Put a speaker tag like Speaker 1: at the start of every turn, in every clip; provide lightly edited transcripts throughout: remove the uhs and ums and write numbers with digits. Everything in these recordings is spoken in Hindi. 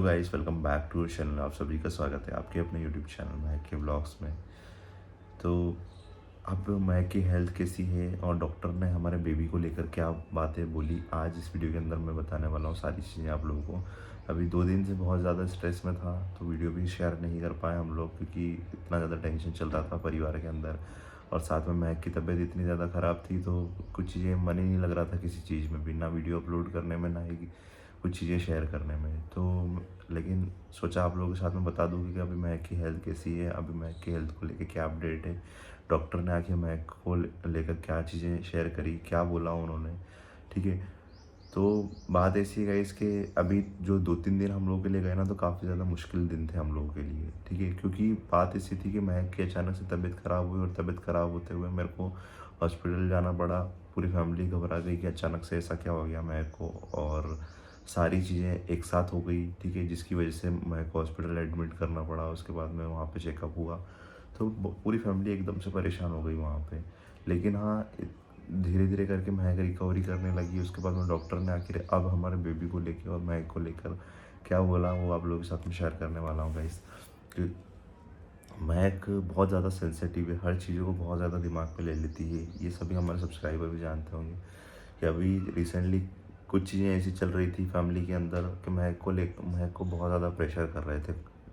Speaker 1: Guys, welcome back to channel. आप सभी का स्वागत है आपके अपने यूट्यूब चैनल महक के ब्लॉग्स में। तो अब महक की हेल्थ कैसी है और डॉक्टर ने हमारे बेबी को लेकर क्या बातें बोली, आज इस वीडियो के अंदर मैं बताने वाला हूँ सारी चीज़ें आप लोगों को। अभी 2 दिन से बहुत ज़्यादा स्ट्रेस में था तो वीडियो भी शेयर नहीं कर पाए हम लोग, क्योंकि इतना ज़्यादा टेंशन चल रहा था परिवार के अंदर। और साथ में महक की तबीयत इतनी ज़्यादा ख़राब थी तो कुछ चीज़ें मन ही नहीं लग रहा था किसी चीज़ में भी, ना वीडियो अपलोड करने में, ना ही कुछ चीज़ें शेयर करने में। तो लेकिन सोचा आप लोगों के साथ में बता दूँ कि अभी महक की हेल्थ कैसी है, अभी महक की हेल्थ को लेकर क्या अपडेट है, डॉक्टर ने आके महक को लेकर क्या चीज़ें शेयर करी, क्या बोला उन्होंने। ठीक है, तो बात ऐसी है गाइस कि अभी जो 2-3 दिन हम लोगों के लिए गए ना, तो काफ़ी ज़्यादा मुश्किल दिन थे हम लोगों के लिए। ठीक है, क्योंकि बात ऐसी थी कि महक की अचानक से तबीयत ख़राब हुई और तबीयत ख़राब होते हुए मेरे को हॉस्पिटल जाना पड़ा। पूरी फैमिली घबरा गई कि अचानक से ऐसा क्या हो गया महक को, और सारी चीज़ें एक साथ हो गई। ठीक है, जिसकी वजह से महक को हॉस्पिटल एडमिट करना पड़ा। उसके बाद में वहाँ पे चेकअप हुआ तो पूरी फैमिली एकदम से परेशान हो गई वहाँ पे। लेकिन हाँ, धीरे धीरे करके महक रिकवरी करने लगी। उसके बाद में डॉक्टर ने आखिर अब हमारे बेबी को लेकर और महक को लेकर क्या बोला वो आप लोगों के साथ में शेयर करने वाला हूँ गाइस। कि महक बहुत ज़्यादा सेंसिटिव है, हर चीज़ों को बहुत ज़्यादा दिमाग पे ले लेती है। ये सभी हमारे सब्सक्राइबर भी जानते होंगे कि अभी रिसेंटली कुछ चीज़ें ऐसी चल रही थी फैमिली के अंदर कि महक को बहुत ज़्यादा प्रेशर कर रहे थे।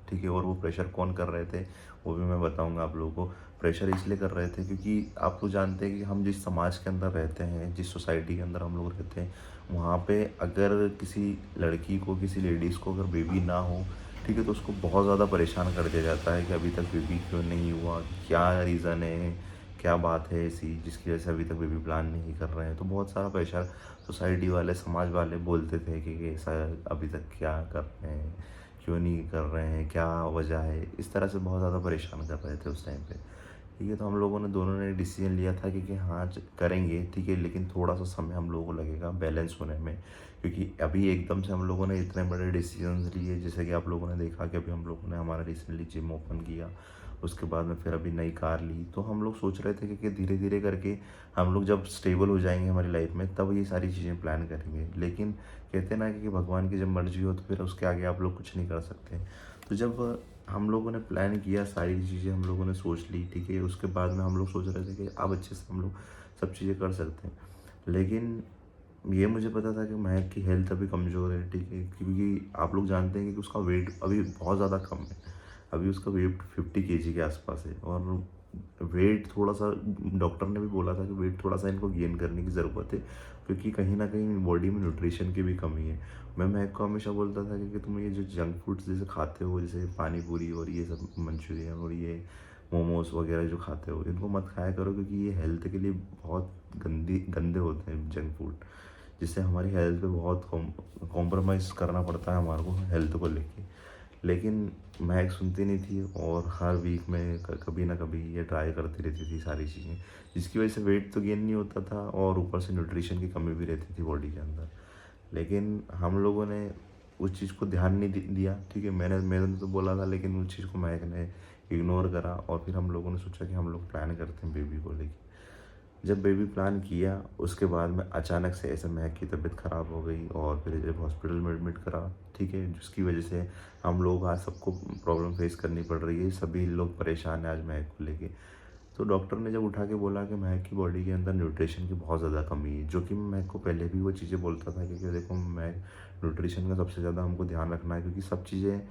Speaker 1: ठीक है, और वो प्रेशर कौन कर रहे थे वो भी मैं बताऊंगा आप लोगों को। प्रेशर इसलिए कर रहे थे क्योंकि आप लोग जानते हैं कि हम जिस समाज के अंदर रहते हैं, जिस सोसाइटी के अंदर हम लोग रहते हैं, वहाँ पे अगर किसी लड़की को, किसी लेडीज़ को अगर बेबी ना हो, ठीक है, तो उसको बहुत ज़्यादा परेशान कर दिया जाता है कि अभी तक बेबी क्यों नहीं हुआ, क्या रीज़न है, क्या बात है ऐसी जिसकी वजह से अभी तक बेबी प्लान नहीं कर रहे हैं। तो बहुत सारा प्रेशर सोसाइटी वाले, समाज वाले बोलते थे कि ऐसा अभी तक क्या कर रहे हैं, क्यों नहीं कर रहे हैं, क्या वजह है, इस तरह से बहुत ज़्यादा परेशान कर रहे थे उस टाइम पे। ठीक है, तो हम लोगों ने दोनों ने डिसीजन लिया था कि हाँ करेंगे। ठीक है, लेकिन थोड़ा सा समय हम लोगों को लगेगा बैलेंस होने में, क्योंकि अभी एकदम से हम लोगों ने इतने बड़े डिसीजंस लिए। जैसे कि आप लोगों ने देखा कि अभी हम लोगों ने हमारा रिसेंटली जिम ओपन किया, उसके बाद में फिर अभी नई कार ली। तो हम लोग सोच रहे थे कि धीरे धीरे करके हम लोग जब स्टेबल हो जाएंगे हमारी लाइफ में तब ये सारी चीज़ें प्लान करेंगे। लेकिन कहते हैं ना कि भगवान की जब मर्जी हो तो फिर उसके आगे आप लोग कुछ नहीं कर सकते। तो जब हम लोगों ने प्लान किया, सारी चीज़ें हम लोगों ने सोच ली, ठीक है, उसके बाद में हम लोग सोच रहे थे कि अब अच्छे से हम लोग सब चीज़ें कर सकते हैं। लेकिन ये मुझे पता था कि महक की हेल्थ अभी कमज़ोर है। ठीक है, क्योंकि आप लोग जानते हैं कि उसका वेट अभी बहुत ज़्यादा कम है। अभी उसका वेट 50 kg के आसपास है, और वेट थोड़ा सा, डॉक्टर ने भी बोला था कि वेट थोड़ा सा इनको गेन करने की ज़रूरत है, क्योंकि कहीं ना कहीं बॉडी में न्यूट्रिशन की भी कमी है। मैं महक को हमेशा बोलता था कि तुम ये जो जंक फूड्स जैसे खाते हो, जैसे पानी पूरी और ये सब मंचूरियन और ये मोमोज वगैरह जो खाते हो, इनको मत खाया करो, क्योंकि ये हेल्थ के लिए बहुत गंदे होते हैं जंक फूड, जिससे हमारी हेल्थ पे बहुत कॉम्प्रोमाइज़ करना पड़ता है हमारे को हेल्थ को लेके। लेकिन महक सुनती नहीं थी और हर वीक में कभी ना कभी ये ट्राई करती रहती थी सारी चीज़ें, जिसकी वजह से वेट तो गेन नहीं होता था और ऊपर से न्यूट्रिशन की कमी भी रहती थी बॉडी के अंदर। लेकिन हम लोगों ने उस चीज़ को ध्यान नहीं दिया। ठीक है, मैंने तो बोला था, लेकिन उस चीज़ को महक ने इग्नोर करा। और फिर हम लोगों ने सोचा कि हम लोग प्लान करते हैं बेबी को लेके। जब बेबी प्लान किया उसके बाद में अचानक से ऐसे महक की तबीयत ख़राब हो गई और फिर जब हॉस्पिटल में एडमिट करा। ठीक है, जिसकी वजह से हम लोग आज सबको प्रॉब्लम फेस करनी पड़ रही है, सभी लोग परेशान हैं आज महक को लेके। तो डॉक्टर ने जब उठा के बोला कि महक की बॉडी के अंदर न्यूट्रिशन की बहुत ज़्यादा कमी है, जो कि मैं महक को पहले भी वो चीज़ें बोलता था कि देखो महक, न्यूट्रिशन का सबसे ज़्यादा हमको ध्यान रखना है, क्योंकि सब चीज़ें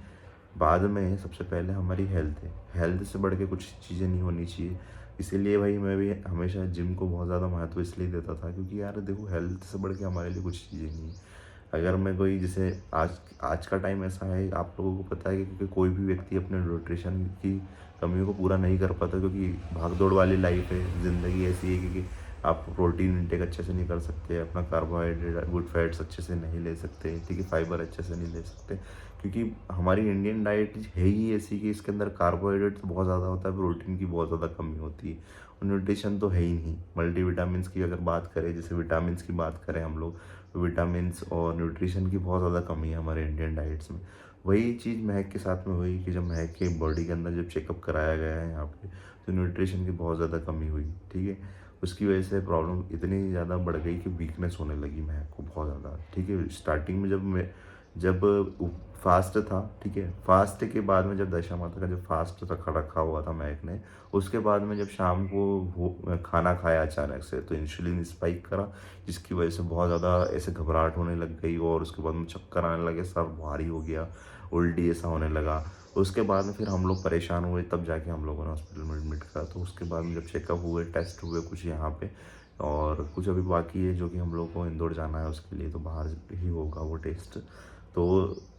Speaker 1: बाद में है, सबसे पहले हमारी हेल्थ है। हेल्थ से बढ़ के कुछ चीज़ें नहीं होनी चाहिए। इसीलिए भाई मैं भी हमेशा जिम को बहुत ज़्यादा महत्व इसलिए देता था, क्योंकि यार देखो हेल्थ से बढ़ के हमारे लिए कुछ चीज़ें नहीं है। अगर मैं कोई, जैसे आज आज का टाइम ऐसा है, आप लोगों को पता है कि क्योंकि कोई भी व्यक्ति अपने न्यूट्रिशन की कमियों को पूरा नहीं कर पाता, क्योंकि भाग दौड़ वाली लाइफ है, ज़िंदगी ऐसी है कि आप प्रोटीन इंटेक अच्छे से नहीं कर सकते, अपना कार्बोहाइड्रेट, गुड फैट्स अच्छे से नहीं ले सकते, ठीक है, फाइबर अच्छे से नहीं ले सकते, क्योंकि हमारी इंडियन डाइट है ही ऐसी कि इसके अंदर कार्बोहाइड्रेट तो बहुत ज़्यादा होता है, प्रोटीन की बहुत ज़्यादा कमी होती है, और न्यूट्रिशन तो है ही नहीं। मल्टीविटामिन्स की अगर बात करें, जैसे विटामिन्स की बात करें हम लोग, तो विटामिन्स और न्यूट्रिशन की बहुत ज़्यादा कमी है हमारे इंडियन डाइट्स में। वही चीज़ महक के साथ में हुई कि जब महक के बॉडी के अंदर जब चेकअप कराया गया है यहाँ पे, तो न्यूट्रिशन की बहुत ज़्यादा कमी हुई। ठीक है, उसकी वजह से प्रॉब्लम इतनी ज़्यादा बढ़ गई कि वीकनेस होने लगी महक को बहुत ज़्यादा। ठीक है, स्टार्टिंग में जब मैं जब फास्ट था, ठीक है, फास्ट के बाद में जब दशा माता का जब फास्ट रखा रखा हुआ था महक ने, उसके बाद में जब शाम को वो खाना खाया अचानक से, तो इंसुलिन स्पाइक करा, जिसकी वजह से बहुत ज़्यादा ऐसे घबराहट होने लग गई और उसके बाद में चक्कर आने लगे, सर भारी हो गया, उल्टी ऐसा होने लगा। उसके बाद में फिर हम लोग परेशान हुए, तब जाके हम लोगों ने हॉस्पिटल में एडमिट करा। तो उसके बाद में जब चेकअप हुए, टेस्ट हुए कुछ यहाँ पे, और कुछ अभी बाकी है जो कि हम लोग को इंदौर जाना है उसके लिए, तो बाहर ही होगा वो टेस्ट। तो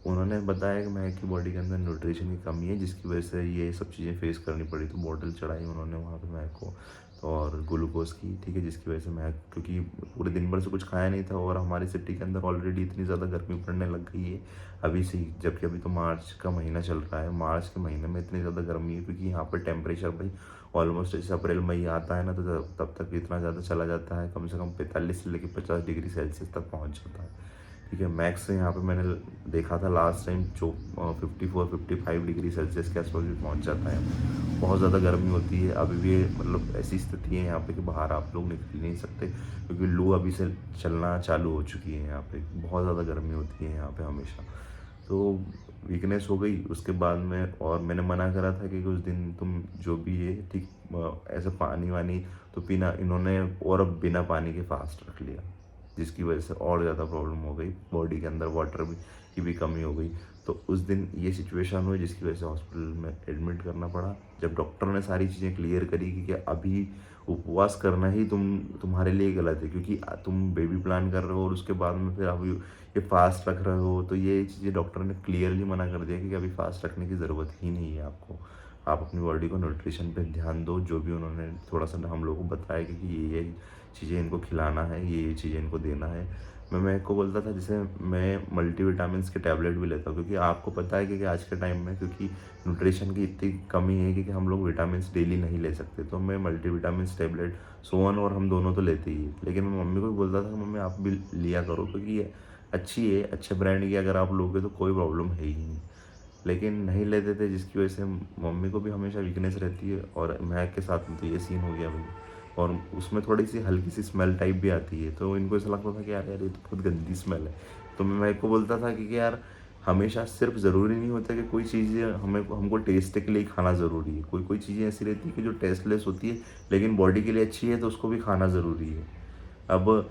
Speaker 1: उन्होंने बताया कि महक की बॉडी के अंदर न्यूट्रिशन की कमी है, जिसकी वजह से ये सब चीज़ें फेस करनी पड़ी। तो बॉटल चढ़ाई उन्होंने वहाँ पे महक को, तो और ग्लूकोज की, ठीक है, जिसकी वजह से महक, क्योंकि पूरे दिन भर से कुछ खाया नहीं था और हमारी सिटी के अंदर ऑलरेडी इतनी ज़्यादा गर्मी पड़ने लग गई है अभी से ही, जबकि अभी तो मार्च का महीना चल रहा है। मार्च के महीने में इतनी ज़्यादा गर्मी है क्योंकि यहाँ पर टेम्परेचर भाई ऑलमोस्ट जैसे अप्रैल मई आता है ना, तो तब तक इतना ज़्यादा चला जाता है, कम से कम 45 से लेकर 50 डिग्री सेल्सियस तक पहुँच जाता है, ठीक है। मैक्स यहाँ पे मैंने देखा था लास्ट टाइम जो 54-55 डिग्री सेल्सियस के आसपास भी पहुँच जाता है। बहुत ज़्यादा गर्मी होती है अभी भी, मतलब ऐसी स्थिति है यहाँ पे कि बाहर आप लोग निकल नहीं सकते, क्योंकि लू अभी से चलना चालू हो चुकी है यहाँ पे। बहुत ज़्यादा गर्मी होती है यहाँ पे हमेशा। तो वीकनेस हो गई उसके बाद में, और मैंने मना करा था कि कुछ दिन तुम जो भी है ठीक ऐसे पानी वानी तो पीना, इन्होंने और अब बिना पानी के फास्ट रख लिया, जिसकी वजह से और ज़्यादा प्रॉब्लम हो गई, बॉडी के अंदर वाटर भी की भी कमी हो गई। तो उस दिन ये सिचुएशन हुई जिसकी वजह से हॉस्पिटल में एडमिट करना पड़ा। जब डॉक्टर ने सारी चीज़ें क्लियर करी कि अभी उपवास करना ही तुम्हारे लिए गलत है, क्योंकि तुम बेबी प्लान कर रहे हो और उसके बाद में फिर अभी ये फास्ट रख रहे हो, तो ये चीज़ें डॉक्टर ने क्लियरली मना कर दिया कि अभी फास्ट रखने की ज़रूरत ही नहीं है आपको। आप अपनी बॉडी को न्यूट्रिशन पे ध्यान दो, जो भी उन्होंने थोड़ा सा हम लोगों को बताया कि ये चीज़ें इनको खिलाना है, ये चीज़ें इनको देना है। मैं को बोलता था, जैसे मैं मल्टीविटामिन्स के टैबलेट भी लेता हूँ, क्योंकि आपको पता है कि आज के टाइम में क्योंकि न्यूट्रिशन की इतनी कमी है कि हम लोग विटामिन्स डेली नहीं ले सकते, तो मैं मल्टीविटामिन्स टैबलेट सोवन और हम दोनों तो लेते ही है। लेकिन मैं मम्मी को भी बोलता था कि मम्मी आप भी लिया करो, क्योंकि ये अच्छी है, अच्छे ब्रांड की अगर आप लोगे तो कोई प्रॉब्लम है ही नहीं। लेकिन नहीं लेते थे, जिसकी वजह से मम्मी को भी हमेशा वीकनेस रहती है, और महक के साथ में तो ये सीन हो गया भाई। और उसमें थोड़ी सी हल्की सी स्मेल टाइप भी आती है, तो इनको ऐसा लगता था कि यार यार ये तो बहुत गंदी स्मेल है। तो मैं महक को बोलता था कि यार हमेशा सिर्फ ज़रूरी नहीं होता कि कोई चीज़ें हमको टेस्ट के लिए ही खाना ज़रूरी है। कोई कोई चीज़ें ऐसी रहती है कि जो टेस्टलेस होती है लेकिन बॉडी के लिए अच्छी है, तो उसको भी खाना ज़रूरी है। अब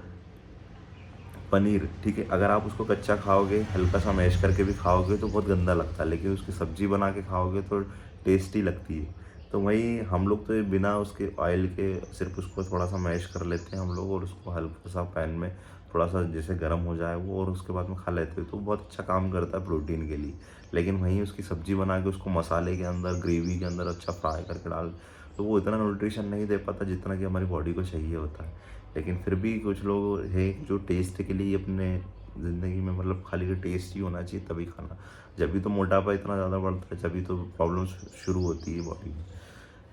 Speaker 1: पनीर, ठीक है, अगर आप उसको कच्चा खाओगे, हल्का सा मैश करके भी खाओगे तो बहुत गंदा लगता है, लेकिन उसकी सब्ज़ी बना के खाओगे तो टेस्टी लगती है। तो वही हम लोग तो ये बिना उसके ऑयल के सिर्फ उसको थोड़ा सा मैश कर लेते हैं हम लोग, और उसको हल्का सा पैन में थोड़ा सा जैसे गर्म हो जाए वो, और उसके बाद में खा लेते हैं, तो बहुत अच्छा काम करता है प्रोटीन के लिए। लेकिन वहीं उसकी सब्ज़ी बना के उसको मसाले के अंदर, ग्रेवी के अंदर अच्छा फ्राई करके डाल, तो वो इतना न्यूट्रिशन नहीं दे पाता जितना कि हमारी बॉडी को चाहिए होता है। लेकिन फिर भी कुछ लोग हैं जो टेस्ट के लिए अपने ज़िंदगी में, मतलब खाली का टेस्ट ही होना चाहिए तभी खाना, जब भी तो मोटापा इतना ज़्यादा बढ़ता है, जब भी तो प्रॉब्लम शुरू होती है बॉडी में।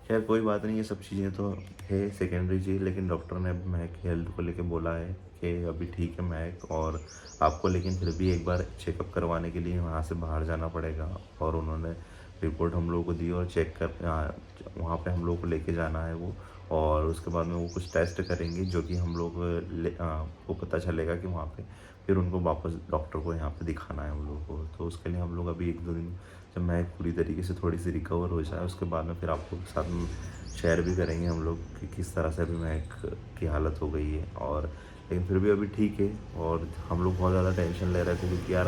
Speaker 1: खैर कोई बात नहीं, ये सब चीज़ें तो है सेकेंडरी चीज़, लेकिन डॉक्टर ने अब महक की हेल्थ को लेके बोला है कि अभी ठीक है महक, और आपको लेकिन फिर भी एक बार चेकअप करवाने के लिए वहाँ से बाहर जाना पड़ेगा। और उन्होंने रिपोर्ट हम लोगों को दी और चेक कर वहाँ पे हम लोग को लेके जाना है वो, और उसके बाद में वो कुछ टेस्ट करेंगे जो कि हम लोग को पता चलेगा कि वहाँ पे फिर उनको वापस डॉक्टर को यहाँ पे दिखाना है हम लोग को। तो उसके लिए हम लोग अभी 1-2 दिन, जब महक पूरी तरीके से थोड़ी सी रिकवर हो जाए, उसके बाद में फिर आपको साथ में शेयर भी करेंगे हम लोग कि किस तरह से अभी महक की हालत हो गई है। और लेकिन फिर भी अभी ठीक है, और हम लोग बहुत ज़्यादा टेंशन ले रहे थे क्योंकि यार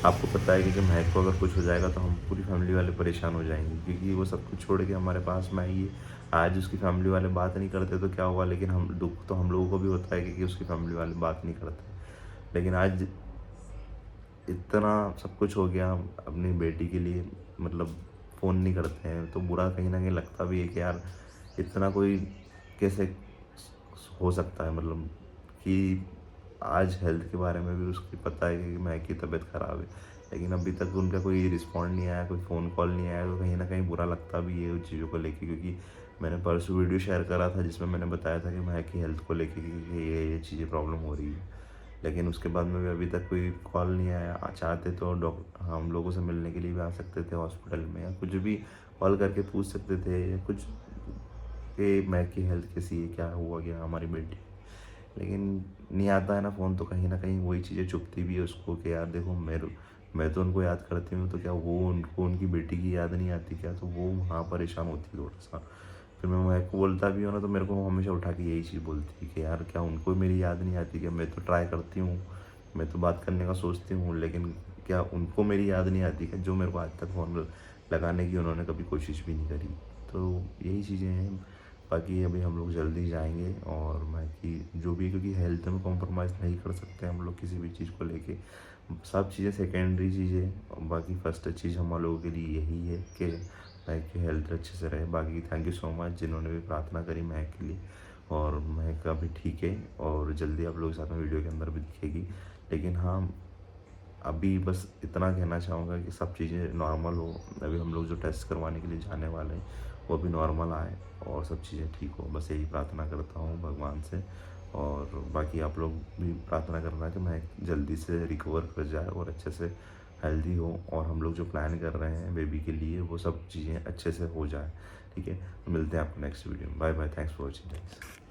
Speaker 1: आपको पता है कि महक को अगर कुछ हो जाएगा तो हम पूरी फैमिली वाले परेशान हो जाएंगे, क्योंकि वो सब कुछ छोड़ के हमारे पास में आई है। आज उसकी फैमिली वाले बात नहीं करते तो क्या हुआ, लेकिन हम दुख तो हम लोगों को भी होता है कि उसकी फैमिली वाले बात नहीं करते। लेकिन आज इतना सब कुछ हो गया अपनी बेटी के लिए, मतलब फ़ोन नहीं करते हैं, तो बुरा कहीं ना कहीं लगता भी है कि यार इतना कोई कैसे हो सकता है, मतलब कि आज हेल्थ के बारे में भी उसकी पता है कि महक की तबीयत ख़राब है, लेकिन अभी तक उनका कोई रिस्पॉन्ड नहीं आया, कोई फ़ोन कॉल नहीं आया, तो कहीं ना कहीं बुरा लगता भी है उन चीज़ों को लेके। क्योंकि मैंने परसों वीडियो शेयर करा था जिसमें मैंने बताया था कि महक की हेल्थ को लेके कि ये चीज़ें प्रॉब्लम हो रही है, लेकिन उसके बाद में भी अभी तक कोई कॉल नहीं आया। चाहते तो हम लोगों से मिलने के लिए भी आ सकते थे हॉस्पिटल में, या कुछ भी कॉल करके पूछ सकते थे, या कुछ कि महक की हेल्थ कैसी है, क्या हुआ गया हमारी बेटी। लेकिन नहीं आता है ना फ़ोन, तो कहीं ना कहीं वही चीज़ें चुभती भी है उसको कि यार देखो मैं तो उनको याद करती हूँ, तो क्या वो उनको उनकी बेटी की याद नहीं आती क्या? तो वो वहाँ परेशान होती है थोड़ा-सा। फिर मैं महक को बोलता भी हूँ ना, तो मेरे को हमेशा उठा के यही चीज़ बोलती है कि यार क्या उनको मेरी याद नहीं आती क्या? मैं तो ट्राई करती हूँ, मैं तो बात करने का सोचती हूँ, लेकिन क्या उनको मेरी याद नहीं आती क्या? जो मेरे को आज तक फ़ोन लगाने की उन्होंने कभी कोशिश भी नहीं करी। तो यही चीज़ें हैं। बाकी अभी हम लोग जल्दी जाएँगे, और महक की जो भी, क्योंकि हेल्थ में कॉम्प्रोमाइज़ नहीं कर सकते हम लोग किसी भी चीज़ को लेके। सब चीज़ें सेकेंडरी चीज़ें, और बाकी फर्स्ट चीज़ हम लोगों के लिए यही है कि महक की हेल्थ अच्छे से रहे। बाकी थैंक यू सो मच जिन्होंने भी प्रार्थना करी महक के लिए, और महक अभी ठीक है, और जल्दी आप लोगों के साथ में वीडियो के अंदर भी दिखेगी। लेकिन हाँ, अभी बस इतना कहना चाहूँगा कि सब चीज़ें नॉर्मल हो। अभी हम लोग जो टेस्ट करवाने के लिए जाने वाले हैं, वो भी नॉर्मल आए और सब चीज़ें ठीक हो। बस यही प्रार्थना करता हूँ भगवान से, और बाकी आप लोग भी प्रार्थना करना कि मैं जल्दी से रिकवर कर जाए और अच्छे से हेल्दी हो, और हम लोग जो प्लान कर रहे हैं बेबी के लिए वो सब चीज़ें अच्छे से हो जाए। ठीक है? मिलते हैं आपको नेक्स्ट वीडियो में। Bye bye, thanks for watching.